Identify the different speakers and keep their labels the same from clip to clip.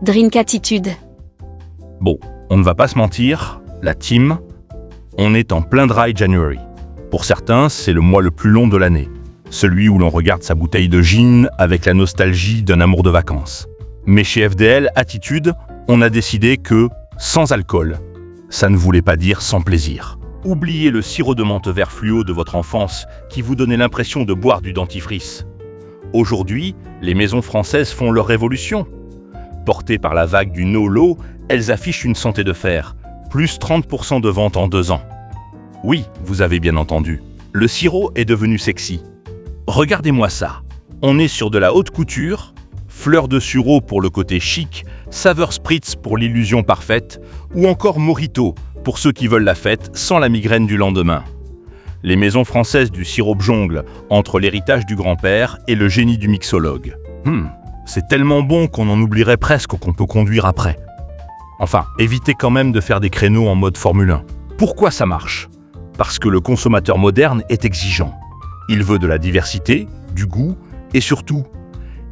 Speaker 1: Drink Attitude.
Speaker 2: Bon, on ne va pas se mentir, la team, on est en plein Dry January. Pour certains, c'est le mois le plus long de l'année. Celui où l'on regarde sa bouteille de gin avec la nostalgie d'un amour de vacances. Mais chez FDL Attitude, on a décidé que, sans alcool, ça ne voulait pas dire sans plaisir. Oubliez le sirop de menthe vert fluo de votre enfance qui vous donnait l'impression de boire du dentifrice. Aujourd'hui, les maisons françaises font leur révolution. Portées par la vague du no-low, elles affichent une santé de fer, plus 30% de vente en 2 ans. Oui, vous avez bien entendu, le sirop est devenu sexy. Regardez-moi ça, on est sur de la haute couture, fleur de sureau pour le côté chic, saveur spritz pour l'illusion parfaite, ou encore mojito pour ceux qui veulent la fête sans la migraine du lendemain. Les maisons françaises du sirop jonglent entre l'héritage du grand-père et le génie du mixologue. C'est tellement bon qu'on en oublierait presque qu'on peut conduire après. Enfin, évitez quand même de faire des créneaux en mode Formule 1. Pourquoi ça marche ? Parce que le consommateur moderne est exigeant. Il veut de la diversité, du goût et surtout,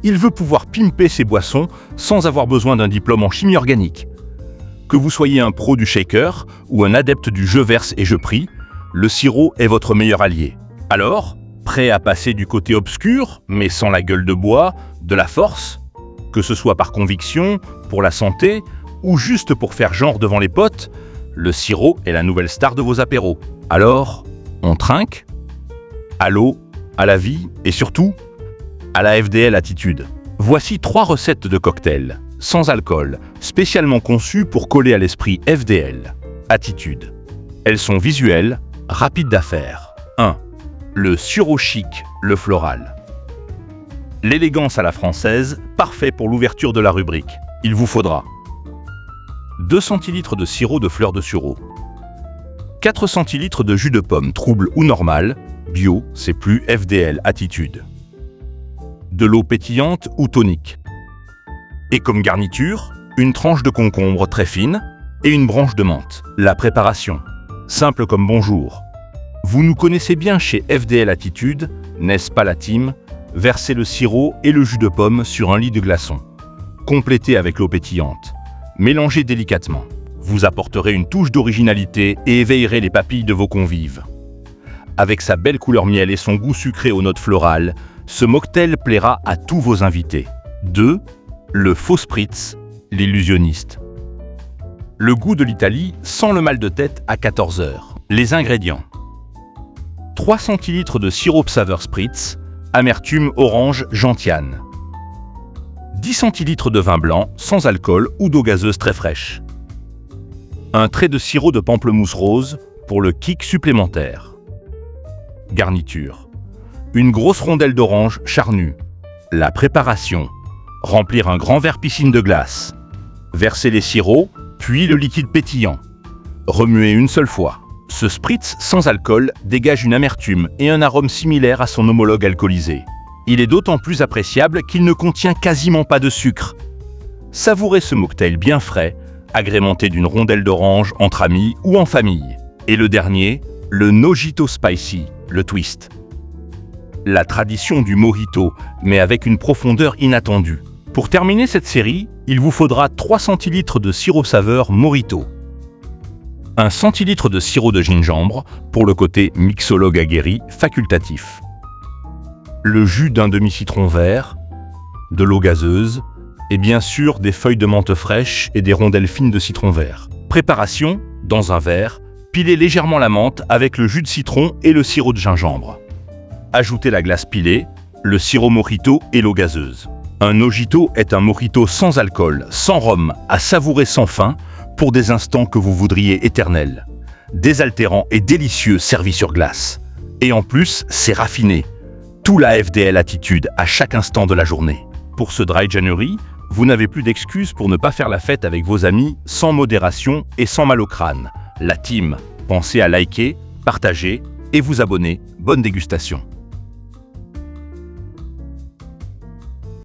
Speaker 2: il veut pouvoir pimper ses boissons sans avoir besoin d'un diplôme en chimie organique. Que vous soyez un pro du shaker ou un adepte du je verse et je prie, le sirop est votre meilleur allié. Alors, prêt à passer du côté obscur, mais sans la gueule de bois, de la force, que ce soit par conviction, pour la santé ou juste pour faire genre devant les potes, le sirop est la nouvelle star de vos apéros. Alors, on trinque ? À l'eau, à la vie et surtout, à la FDL Attitude. Voici 3 recettes de cocktails, sans alcool, spécialement conçues pour coller à l'esprit FDL Attitude. Elles sont visuelles, rapides d'affaires. 1. Le sirop chic, le floral. L'élégance à la française, parfait pour l'ouverture de la rubrique. Il vous faudra 2 centilitres de sirop de fleur de sureau, 4 centilitres de jus de pomme trouble ou normal, bio, c'est plus FDL Attitude, de l'eau pétillante ou tonique. Et comme garniture, une tranche de concombre très fine et une branche de menthe. La préparation, simple comme bonjour. Vous nous connaissez bien chez FDL Attitude, n'est-ce pas la team ? Versez le sirop et le jus de pomme sur un lit de glaçons. Complétez avec l'eau pétillante. Mélangez délicatement. Vous apporterez une touche d'originalité et éveillerez les papilles de vos convives. Avec sa belle couleur miel et son goût sucré aux notes florales, ce mocktail plaira à tous vos invités. 2. Le faux spritz, l'illusionniste. Le goût de l'Italie sans le mal de tête à 14h. Les ingrédients. 3 centilitres de sirop saveur spritz, amertume orange gentiane. 10 centilitres de vin blanc sans alcool ou d'eau gazeuse très fraîche. Un trait de sirop de pamplemousse rose pour le kick supplémentaire. Garniture. Une grosse rondelle d'orange charnue. La préparation. Remplir un grand verre piscine de glace. Verser les sirops, puis le liquide pétillant. Remuer une seule fois. Ce spritz sans alcool dégage une amertume et un arôme similaire à son homologue alcoolisé. Il est d'autant plus appréciable qu'il ne contient quasiment pas de sucre. Savourez ce mocktail bien frais, agrémenté d'une rondelle d'orange entre amis ou en famille. Et le dernier, le Nojito Spicy, le twist. La tradition du mojito, mais avec une profondeur inattendue. Pour terminer cette série, il vous faudra 3 centilitres de sirop saveur Mojito. 1 centilitre de sirop de gingembre pour le côté mixologue aguerri facultatif. Le jus d'un demi-citron vert, de l'eau gazeuse et bien sûr des feuilles de menthe fraîches et des rondelles fines de citron vert. Préparation, dans un verre, pilez légèrement la menthe avec le jus de citron et le sirop de gingembre. Ajoutez la glace pilée, le sirop mojito et l'eau gazeuse. Un mojito est un mojito sans alcool, sans rhum, à savourer sans fin, pour des instants que vous voudriez éternels. Désaltérant et délicieux servi sur glace. Et en plus, c'est raffiné. Tout la FDL Attitude à chaque instant de la journée. Pour ce Dry January, vous n'avez plus d'excuses pour ne pas faire la fête avec vos amis sans modération et sans mal au crâne. La team, pensez à liker, partager et vous abonner. Bonne dégustation.